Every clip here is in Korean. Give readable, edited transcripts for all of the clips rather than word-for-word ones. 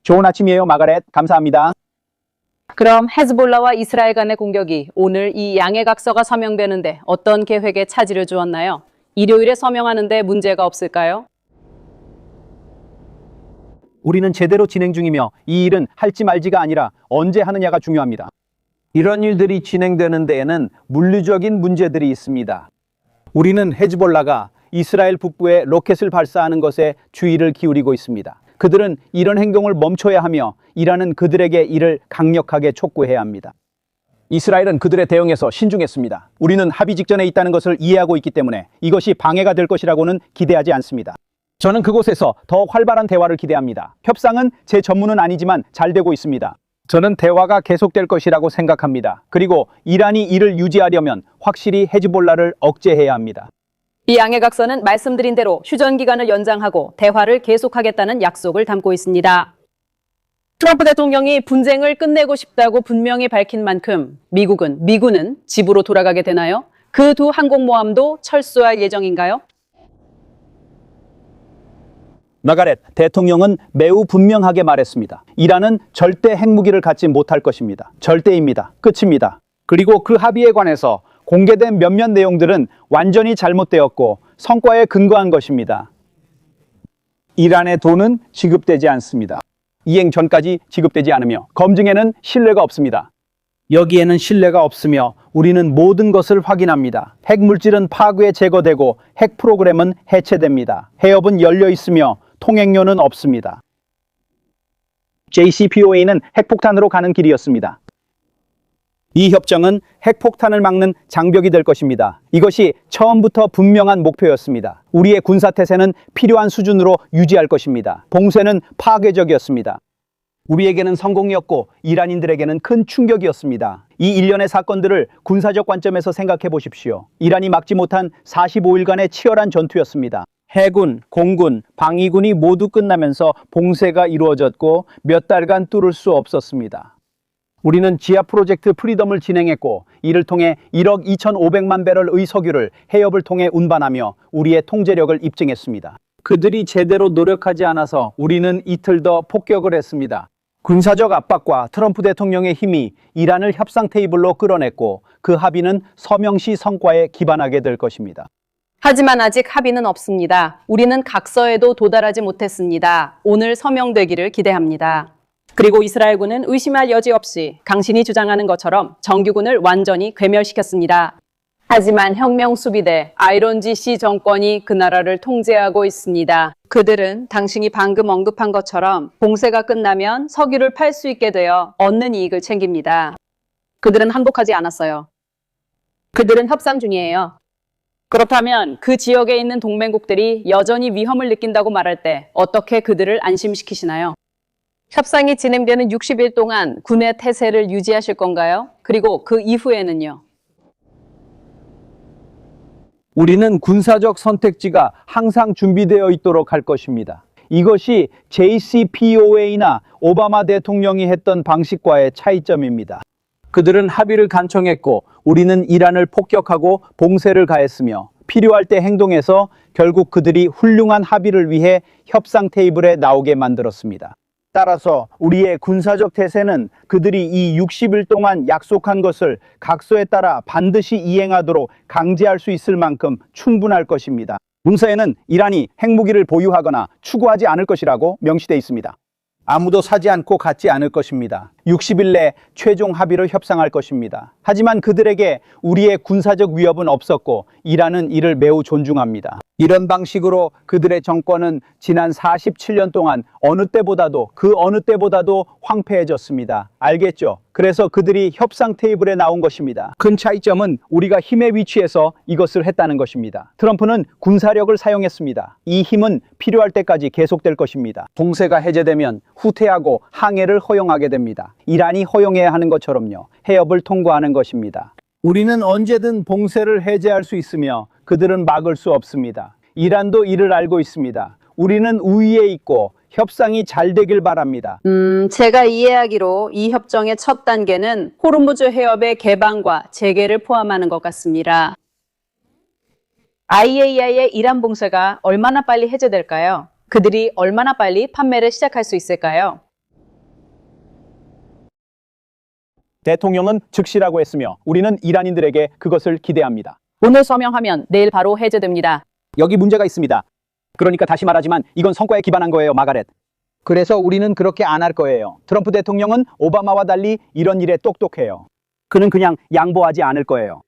좋은 아침이에요, 마가렛. 감사합니다. 그럼 헤즈볼라와 이스라엘 간의 공격이 오늘 이 양해 각서가 서명되는데 어떤 계획에 차질을 주었나요? 일요일에 서명하는데 문제가 없을까요? 우리는 제대로 진행 중이며 이 일은 할지 말지가 아니라 언제 하느냐가 중요합니다. 이런 일들이 진행되는 데에는 물리적인 문제들이 있습니다. 우리는 헤즈볼라가 이스라엘 북부에 로켓을 발사하는 것에 주의를 기울이고 있습니다. 그들은 이런 행동을 멈춰야 하며 이라는 그들에게 이를 강력하게 촉구해야 합니다. 이스라엘은 그들의 대응에서 신중했습니다. 우리는 합의 직전에 있다는 것을 이해하고 있기 때문에 이것이 방해가 될 것이라고는 기대하지 않습니다. 저는 그곳에서 더 활발한 대화를 기대합니다. 협상은 제 전문은 아니지만 잘 되고 있습니다. 저는 대화가 계속될 것이라고 생각합니다. 그리고 이란이 이를 유지하려면 확실히 헤즈볼라를 억제해야 합니다. 이 양해 각서는 말씀드린 대로 휴전 기간을 연장하고 대화를 계속하겠다는 약속을 담고 있습니다. 트럼프 대통령이 분쟁을 끝내고 싶다고 분명히 밝힌 만큼 미군은 집으로 돌아가게 되나요? 그 두 항공모함도 철수할 예정인가요? 마가렛, 대통령은 매우 분명하게 말했습니다. 이란은 절대 핵무기를 갖지 못할 것입니다. 절대입니다. 끝입니다. 그리고 그 합의에 관해서 공개된 몇몇 내용들은 완전히 잘못되었고 성과에 근거한 것입니다. 이란의 돈은 지급되지 않습니다. 이행 전까지 지급되지 않으며 검증에는 신뢰가 없습니다. 여기에는 신뢰가 없으며 우리는 모든 것을 확인합니다. 핵물질은 파괴 제거되고 핵 프로그램은 해체됩니다. 해협은 열려 있으며 통행료는 없습니다. JCPOA는 핵폭탄으로 가는 길이었습니다. 이 협정은 핵폭탄을 막는 장벽이 될 것입니다. 이것이 처음부터 분명한 목표였습니다. 우리의 군사태세는 필요한 수준으로 유지할 것입니다. 봉쇄는 파괴적이었습니다. 우리에게는 성공이었고 이란인들에게는 큰 충격이었습니다. 이 일련의 사건들을 군사적 관점에서 생각해 보십시오. 이란이 막지 못한 45일간의 치열한 전투였습니다. 해군, 공군, 방위군이 모두 끝나면서 봉쇄가 이루어졌고 몇 달간 뚫을 수 없었습니다. 우리는 지하 프로젝트 프리덤을 진행했고 이를 통해 1억 2,500만 배럴의 석유를 해협을 통해 운반하며 우리의 통제력을 입증했습니다. 그들이 제대로 노력하지 않아서 우리는 이틀 더 폭격을 했습니다. 군사적 압박과 트럼프 대통령의 힘이 이란을 협상 테이블로 끌어냈고 그 합의는 서명 시 성과에 기반하게 될 것입니다. 하지만 아직 합의는 없습니다. 우리는 각서에도 도달하지 못했습니다. 오늘 서명되기를 기대합니다. 그리고 이스라엘군은 의심할 여지 없이 당신이 주장하는 것처럼 정규군을 완전히 괴멸시켰습니다. 하지만 혁명수비대 아이론지시 정권이 그 나라를 통제하고 있습니다. 그들은 당신이 방금 언급한 것처럼 봉쇄가 끝나면 석유를 팔 수 있게 되어 얻는 이익을 챙깁니다. 그들은 항복하지 않았어요. 그들은 협상 중이에요. 그렇다면 그 지역에 있는 동맹국들이 여전히 위험을 느낀다고 말할 때 어떻게 그들을 안심시키시나요? 협상이 진행되는 60일 동안 군의 태세를 유지하실 건가요? 그리고 그 이후에는요? 우리는 군사적 선택지가 항상 준비되어 있도록 할 것입니다. 이것이 JCPOA나 오바마 대통령이 했던 방식과의 차이점입니다. 그들은 합의를 간청했고 우리는 이란을 폭격하고 봉쇄를 가했으며 필요할 때 행동해서 결국 그들이 훌륭한 합의를 위해 협상 테이블에 나오게 만들었습니다. 따라서 우리의 군사적 태세는 그들이 이 60일 동안 약속한 것을 각서에 따라 반드시 이행하도록 강제할 수 있을 만큼 충분할 것입니다. 문서에는 이란이 핵무기를 보유하거나 추구하지 않을 것이라고 명시되어 있습니다. 아무도 사지 않고 갖지 않을 것입니다. 60일 내 최종 합의를 협상할 것입니다. 하지만 그들에게 우리의 군사적 위협은 없었고 이란은 이를 매우 존중합니다. 이런 방식으로 그들의 정권은 지난 47년 동안 그 어느 때보다도 황폐해졌습니다. 알겠죠? 그래서 그들이 협상 테이블에 나온 것입니다. 큰 차이점은 우리가 힘의 위치에서 이것을 했다는 것입니다. 트럼프는 군사력을 사용했습니다. 이 힘은 필요할 때까지 계속될 것입니다. 봉쇄가 해제되면 후퇴하고 항해를 허용하게 됩니다. 이란이 허용해야 하는 것처럼요. 해협을 통과하는 것입니다. 우리는 언제든 봉쇄를 해제할 수 있으며 그들은 막을 수 없습니다. 이란도 이를 알고 있습니다. 우리는 우위에 있고 협상이 잘 되길 바랍니다. 제가 이해하기로 이 협정의 첫 단계는 호르무즈 해협의 개방과 재개를 포함하는 것 같습니다. IAEA의 이란 봉쇄가 얼마나 빨리 해제될까요? 그들이 얼마나 빨리 판매를 시작할 수 있을까요? 대통령은 즉시라고 했으며 우리는 이란인들에게 그것을 기대합니다. 오늘 서명하면 내일 바로 해제됩니다. 여기 문제가 있습니다. 그러니까 다시 말하지만 이건 성과에 기반한 거예요, 마가렛. 그래서 우리는 그렇게 안 할 거예요. 트럼프 대통령은 오바마와 달리 이런 일에 똑똑해요. 그는 그냥 양보하지 않을 거예요.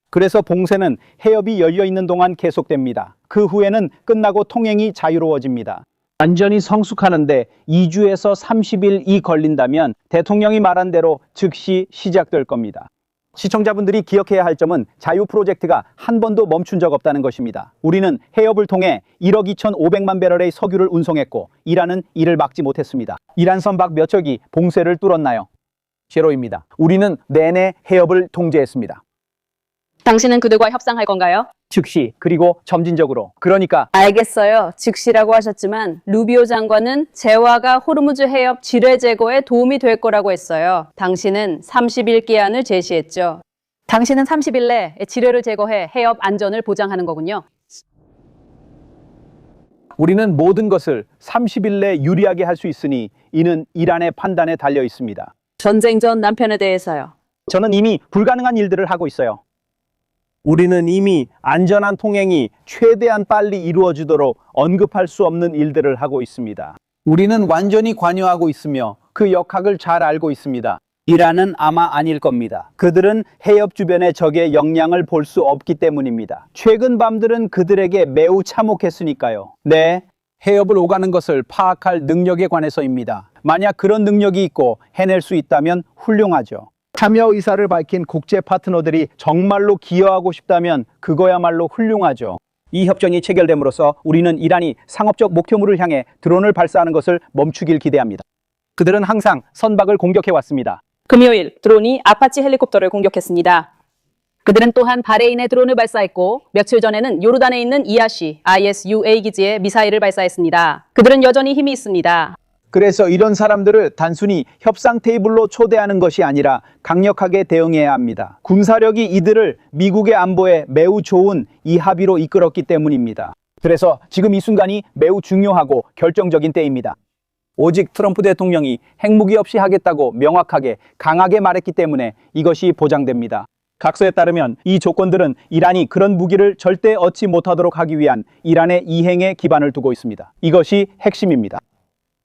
그래서 봉쇄는 해협이 열려 있는 동안 계속됩니다. 그 후에는 끝나고 통행이 자유로워집니다. 완전히 성숙하는데 2주에서 30일이 걸린다면 대통령이 말한 대로 즉시 시작될 겁니다. 시청자분들이 기억해야 할 점은 자유 프로젝트가 한 번도 멈춘 적 없다는 것입니다. 우리는 해협을 통해 1억 2,500만 배럴의 석유를 운송했고 이란은 이를 막지 못했습니다. 이란 선박 몇 척이 봉쇄를 뚫었나요? 제로입니다. 우리는 내내 해협을 통제했습니다. 당신은 그들과 협상할 건가요? 즉시 그리고 점진적으로. 그러니까 알겠어요. 즉시라고 하셨지만 루비오 장관은 재화가 호르무즈 해협 지뢰 제거에 도움이 될 거라고 했어요. 당신은 30일 기한을 제시했죠. 당신은 30일 내 지뢰를 제거해 해협 안전을 보장하는 거군요. 우리는 모든 것을 30일 내 유리하게 할 수 있으니 이는 이란의 판단에 달려 있습니다. 전쟁 전 남편에 대해서요. 저는 이미 불가능한 일들을 하고 있어요. 우리는 이미 안전한 통행이 최대한 빨리 이루어지도록 언급할 수 없는 일들을 하고 있습니다. 우리는 완전히 관여하고 있으며 그 역학을 잘 알고 있습니다. 이란은 아마 아닐 겁니다. 그들은 해협 주변의 적의 역량을 볼 수 없기 때문입니다. 최근 밤들은 그들에게 매우 참혹했으니까요. 네, 해협을 오가는 것을 파악할 능력에 관해서입니다. 만약 그런 능력이 있고 해낼 수 있다면 훌륭하죠. 참여 의사를 밝힌 국제 파트너들이 정말로 기여하고 싶다면 그거야말로 훌륭하죠. 이 협정이 체결됨으로써 우리는 이란이 상업적 목표물을 향해 드론을 발사하는 것을 멈추길 기대합니다. 그들은 항상 선박을 공격해왔습니다. 금요일 드론이 아파치 헬리콥터를 공격했습니다. 그들은 또한 바레인에 드론을 발사했고 며칠 전에는 요르단에 있는 이아시 ISUA 기지에 미사일을 발사했습니다. 그들은 여전히 힘이 있습니다. 그래서 이런 사람들을 단순히 협상 테이블로 초대하는 것이 아니라 강력하게 대응해야 합니다. 군사력이 이들을 미국의 안보에 매우 좋은 이 합의로 이끌었기 때문입니다. 그래서 지금 이 순간이 매우 중요하고 결정적인 때입니다. 오직 트럼프 대통령이 핵무기 없이 하겠다고 명확하게 강하게 말했기 때문에 이것이 보장됩니다. 각서에 따르면 이 조건들은 이란이 그런 무기를 절대 얻지 못하도록 하기 위한 이란의 이행에 기반을 두고 있습니다. 이것이 핵심입니다.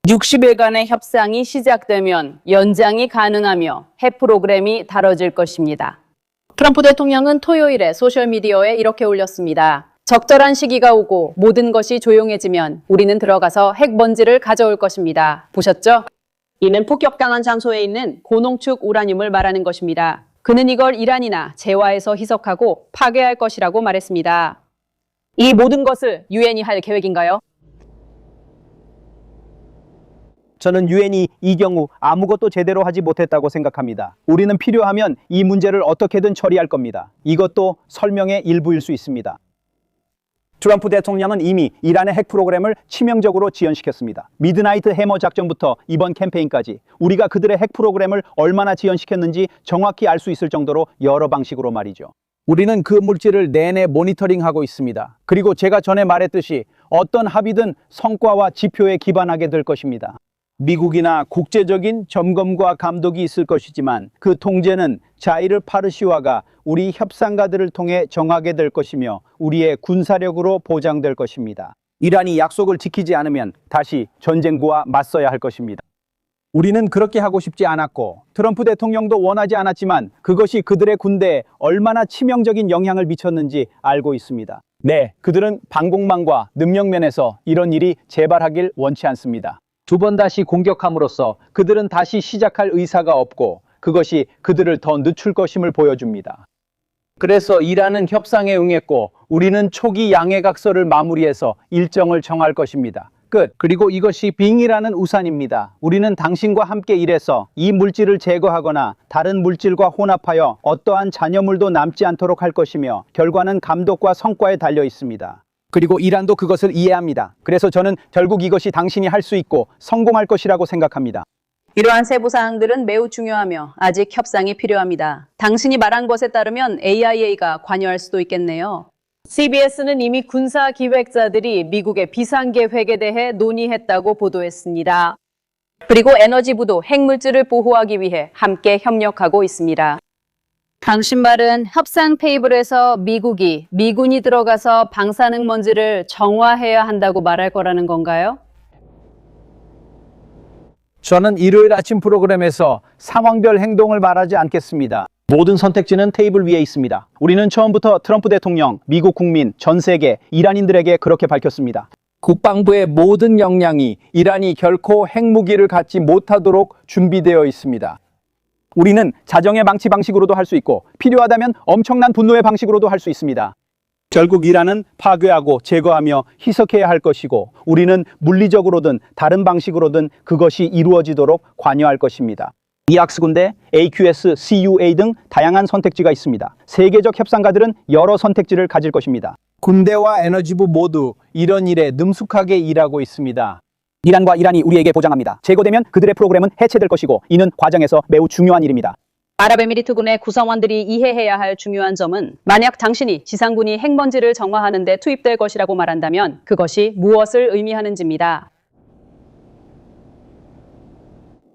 60일간의 협상이 시작되면 연장이 가능하며 핵 프로그램이 다뤄질 것입니다. 트럼프 대통령은 토요일에 소셜미디어에 이렇게 올렸습니다. 적절한 시기가 오고 모든 것이 조용해지면 우리는 들어가서 핵 먼지를 가져올 것입니다. 보셨죠? 이는 폭격당한 장소에 있는 고농축 우라늄을 말하는 것입니다. 그는 이걸 이란이나 재화에서 희석하고 파괴할 것이라고 말했습니다. 이 모든 것을 유엔이 할 계획인가요? 저는 유엔이 이 경우 아무것도 제대로 하지 못했다고 생각합니다. 우리는 필요하면 이 문제를 어떻게든 처리할 겁니다. 이것도 설명의 일부일 수 있습니다. 트럼프 대통령은 이미 이란의 핵 프로그램을 치명적으로 지연시켰습니다. 미드나이트 해머 작전부터 이번 캠페인까지 우리가 그들의 핵 프로그램을 얼마나 지연시켰는지 정확히 알 수 있을 정도로 여러 방식으로 말이죠. 우리는 그 물질을 내내 모니터링하고 있습니다. 그리고 제가 전에 말했듯이 어떤 합의든 성과와 지표에 기반하게 될 것입니다. 미국이나 국제적인 점검과 감독이 있을 것이지만 그 통제는 자이르 파르시와가 우리 협상가들을 통해 정하게 될 것이며 우리의 군사력으로 보장될 것입니다. 이란이 약속을 지키지 않으면 다시 전쟁과 맞서야 할 것입니다. 우리는 그렇게 하고 싶지 않았고 트럼프 대통령도 원하지 않았지만 그것이 그들의 군대에 얼마나 치명적인 영향을 미쳤는지 알고 있습니다. 네, 그들은 방공망과 능력면에서 이런 일이 재발하길 원치 않습니다. 두 번 다시 공격함으로써 그들은 다시 시작할 의사가 없고 그것이 그들을 더 늦출 것임을 보여줍니다. 그래서 이란은 협상에 응했고 우리는 초기 양해각서를 마무리해서 일정을 정할 것입니다. 끝. 그리고 이것이 빙이라는 우산입니다. 우리는 당신과 함께 일해서 이 물질을 제거하거나 다른 물질과 혼합하여 어떠한 잔여물도 남지 않도록 할 것이며 결과는 감독과 성과에 달려 있습니다. 그리고 이란도 그것을 이해합니다. 그래서 저는 결국 이것이 당신이 할 수 있고 성공할 것이라고 생각합니다. 이러한 세부 사항들은 매우 중요하며 아직 협상이 필요합니다. 당신이 말한 것에 따르면 AIA가 관여할 수도 있겠네요. CBS는 이미 군사 기획자들이 미국의 비상 계획에 대해 논의했다고 보도했습니다. 그리고 에너지부도 핵물질을 보호하기 위해 함께 협력하고 있습니다. 당신 말은 협상 테이블에서 미군이 들어가서 방사능 먼지를 정화해야 한다고 말할 거라는 건가요? 저는 일요일 아침 프로그램에서 상황별 행동을 말하지 않겠습니다. 모든 선택지는 테이블 위에 있습니다. 우리는 처음부터 트럼프 대통령, 미국 국민, 전 세계, 이란인들에게 그렇게 밝혔습니다. 국방부의 모든 역량이 이란이 결코 핵무기를 갖지 못하도록 준비되어 있습니다. 우리는 자정의 방치 방식으로도 할 수 있고 필요하다면 엄청난 분노의 방식으로도 할 수 있습니다. 결국 이란은 파괴하고 제거하며 희석해야 할 것이고 우리는 물리적으로든 다른 방식으로든 그것이 이루어지도록 관여할 것입니다. 이악스 군대, AQS, CUA 등 다양한 선택지가 있습니다. 세계적 협상가들은 여러 선택지를 가질 것입니다. 군대와 에너지부 모두 이런 일에 능숙하게 일하고 있습니다. 이란과 이란이 우리에게 보장합니다. 제거되면 그들의 프로그램은 해체될 것이고 이는 과정에서 매우 중요한 일입니다. 아랍에미리트군의 구성원들이 이해해야 할 중요한 점은 만약 당신이 지상군이 핵먼지를 정화하는 데 투입될 것이라고 말한다면 그것이 무엇을 의미하는지입니다.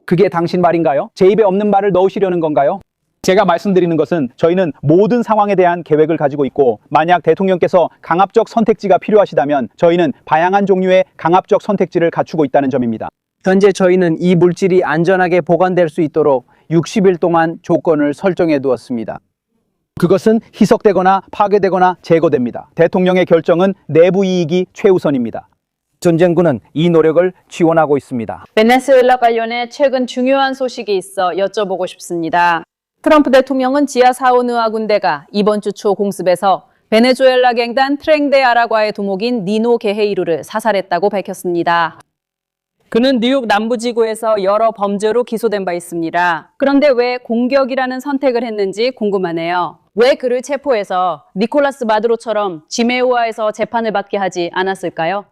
그게 당신 말인가요? 제 입에 없는 말을 넣으시려는 건가요? 제가 말씀드리는 것은 저희는 모든 상황에 대한 계획을 가지고 있고 만약 대통령께서 강압적 선택지가 필요하시다면 저희는 다양한 종류의 강압적 선택지를 갖추고 있다는 점입니다. 현재 저희는 이 물질이 안전하게 보관될 수 있도록 60일 동안 조건을 설정해 두었습니다. 그것은 희석되거나 파괴되거나 제거됩니다. 대통령의 결정은 내부 이익이 최우선입니다. 전쟁군은 이 노력을 지원하고 있습니다. 베네수엘라 관련해 최근 중요한 소식이 있어 여쭤보고 싶습니다. 트럼프 대통령은 지하 사우누아 군대가 이번 주 초 공습에서 베네수엘라 갱단 트랭데 아라과의 두목인 니노 게헤이루를 사살했다고 밝혔습니다. 그는 뉴욕 남부지구에서 여러 범죄로 기소된 바 있습니다. 그런데 왜 공격이라는 선택을 했는지 궁금하네요. 왜 그를 체포해서 니콜라스 마두로처럼 지메우아에서 재판을 받게 하지 않았을까요?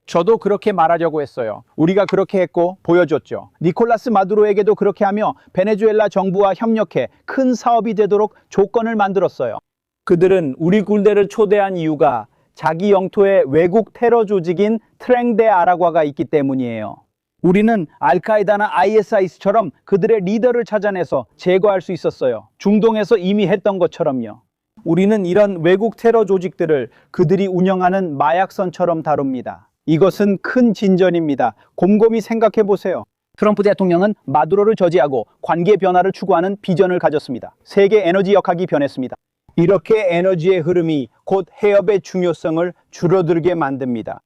저도 그렇게 말하려고 했어요. 우리가 그렇게 했고 보여줬죠. 니콜라스 마두로에게도 그렇게 하며 베네수엘라 정부와 협력해 큰 사업이 되도록 조건을 만들었어요. 그들은 우리 군대를 초대한 이유가 자기 영토에 외국 테러 조직인 트랭데 아라과가 있기 때문이에요. 우리는 알카에다나 ISIS처럼 그들의 리더를 찾아내서 제거할 수 있었어요. 중동에서 이미 했던 것처럼요. 우리는 이런 외국 테러 조직들을 그들이 운영하는 마약선처럼 다룹니다. 이것은 큰 진전입니다. 곰곰이 생각해 보세요. 트럼프 대통령은 마두로를 저지하고 관계 변화를 추구하는 비전을 가졌습니다. 세계 에너지 역학이 변했습니다. 이렇게 에너지의 흐름이 곧 해협의 중요성을 줄어들게 만듭니다.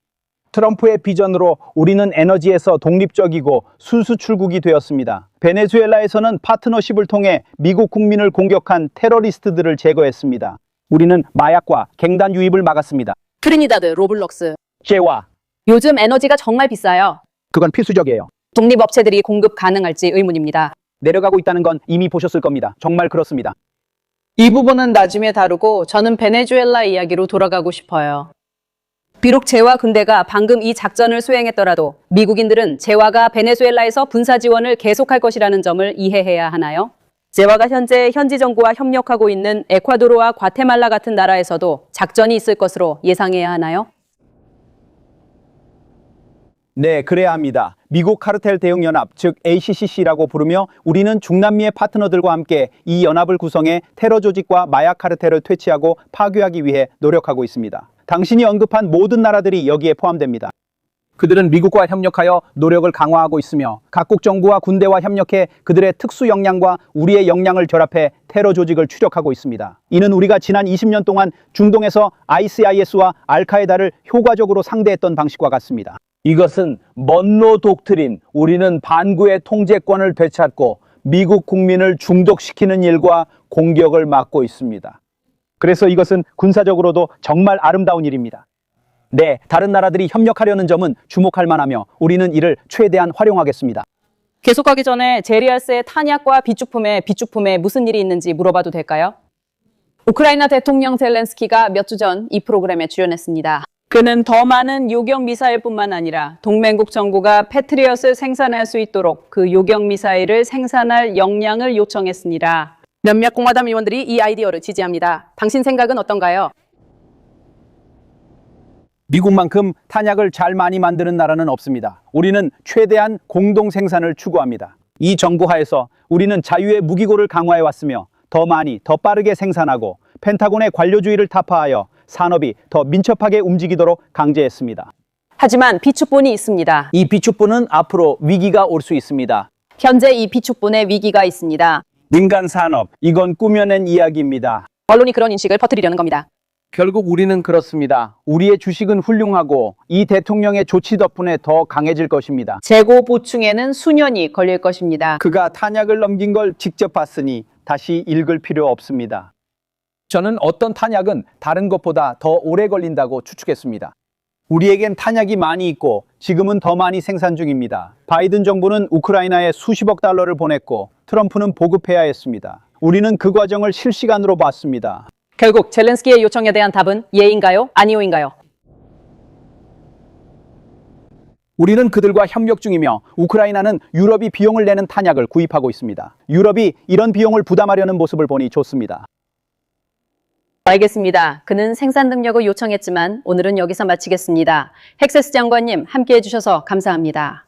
트럼프의 비전으로 우리는 에너지에서 독립적이고 순수 출국이 되었습니다. 베네수엘라에서는 파트너십을 통해 미국 국민을 공격한 테러리스트들을 제거했습니다. 우리는 마약과 갱단 유입을 막았습니다. 트리니다드, 로블록스. 재화, 요즘 에너지가 정말 비싸요. 그건 필수적이에요. 독립업체들이 공급 가능할지 의문입니다. 내려가고 있다는 건 이미 보셨을 겁니다. 정말 그렇습니다. 이 부분은 나중에 다루고 저는 베네수엘라 이야기로 돌아가고 싶어요. 비록 재화 군대가 방금 이 작전을 수행했더라도 미국인들은 재화가 베네수엘라에서 군사 지원을 계속할 것이라는 점을 이해해야 하나요? 재화가 현재 현지 정부와 협력하고 있는 에콰도르와 과테말라 같은 나라에서도 작전이 있을 것으로 예상해야 하나요? 네, 그래야 합니다. 미국 카르텔 대응 연합, 즉 ACCC라고 부르며 우리는 중남미의 파트너들과 함께 이 연합을 구성해 테러 조직과 마약 카르텔을 퇴치하고 파괴하기 위해 노력하고 있습니다. 당신이 언급한 모든 나라들이 여기에 포함됩니다. 그들은 미국과 협력하여 노력을 강화하고 있으며 각국 정부와 군대와 협력해 그들의 특수 역량과 우리의 역량을 결합해 테러 조직을 추적하고 있습니다. 이는 우리가 지난 20년 동안 중동에서 ISIS와 알카에다를 효과적으로 상대했던 방식과 같습니다. 이것은 먼로 독트린, 우리는 반구의 통제권을 되찾고 미국 국민을 중독시키는 일과 공격을 막고 있습니다. 그래서 이것은 군사적으로도 정말 아름다운 일입니다. 네, 다른 나라들이 협력하려는 점은 주목할 만하며 우리는 이를 최대한 활용하겠습니다. 계속하기 전에 제리알스의 탄약과 비축품에 무슨 일이 있는지 물어봐도 될까요? 우크라이나 대통령 젤렌스키가 몇 주 전 이 프로그램에 출연했습니다. 그는 더 많은 요격 미사일뿐만 아니라 동맹국 정부가 패트리엇을 생산할 수 있도록 그 요격 미사일을 생산할 역량을 요청했습니다. 몇몇 공화당 의원들이 이 아이디어를 지지합니다. 당신 생각은 어떤가요? 미국만큼 탄약을 잘 많이 만드는 나라는 없습니다. 우리는 최대한 공동 생산을 추구합니다. 이 정부 하에서 우리는 자유의 무기고를 강화해 왔으며 더 많이, 더 빠르게 생산하고 펜타곤의 관료주의를 타파하여 산업이 더 민첩하게 움직이도록 강제했습니다. 하지만 비축분이 있습니다. 이 비축분은 앞으로 위기가 올 수 있습니다. 현재 이 비축분에 위기가 있습니다. 민간 산업, 이건 꾸며낸 이야기입니다. 언론이 그런 인식을 퍼뜨리려는 겁니다. 결국 우리는 그렇습니다. 우리의 주식은 훌륭하고 이 대통령의 조치 덕분에 더 강해질 것입니다. 재고 보충에는 수년이 걸릴 것입니다. 그가 탄약을 넘긴 걸 직접 봤으니 다시 읽을 필요 없습니다. 저는 어떤 탄약은 다른 것보다 더 오래 걸린다고 추측했습니다. 우리에겐 탄약이 많이 있고 지금은 더 많이 생산 중입니다. 바이든 정부는 우크라이나에 수십억 달러를 보냈고 트럼프는 보급해야 했습니다. 우리는 그 과정을 실시간으로 봤습니다. 결국 젤렌스키의 요청에 대한 답은 예인가요? 아니오인가요? 우리는 그들과 협력 중이며 우크라이나는 유럽이 비용을 내는 탄약을 구입하고 있습니다. 유럽이 이런 비용을 부담하려는 모습을 보니 좋습니다. 알겠습니다. 그는 생산 능력을 요청했지만 오늘은 여기서 마치겠습니다. 헥세스 장관님 함께해 주셔서 감사합니다.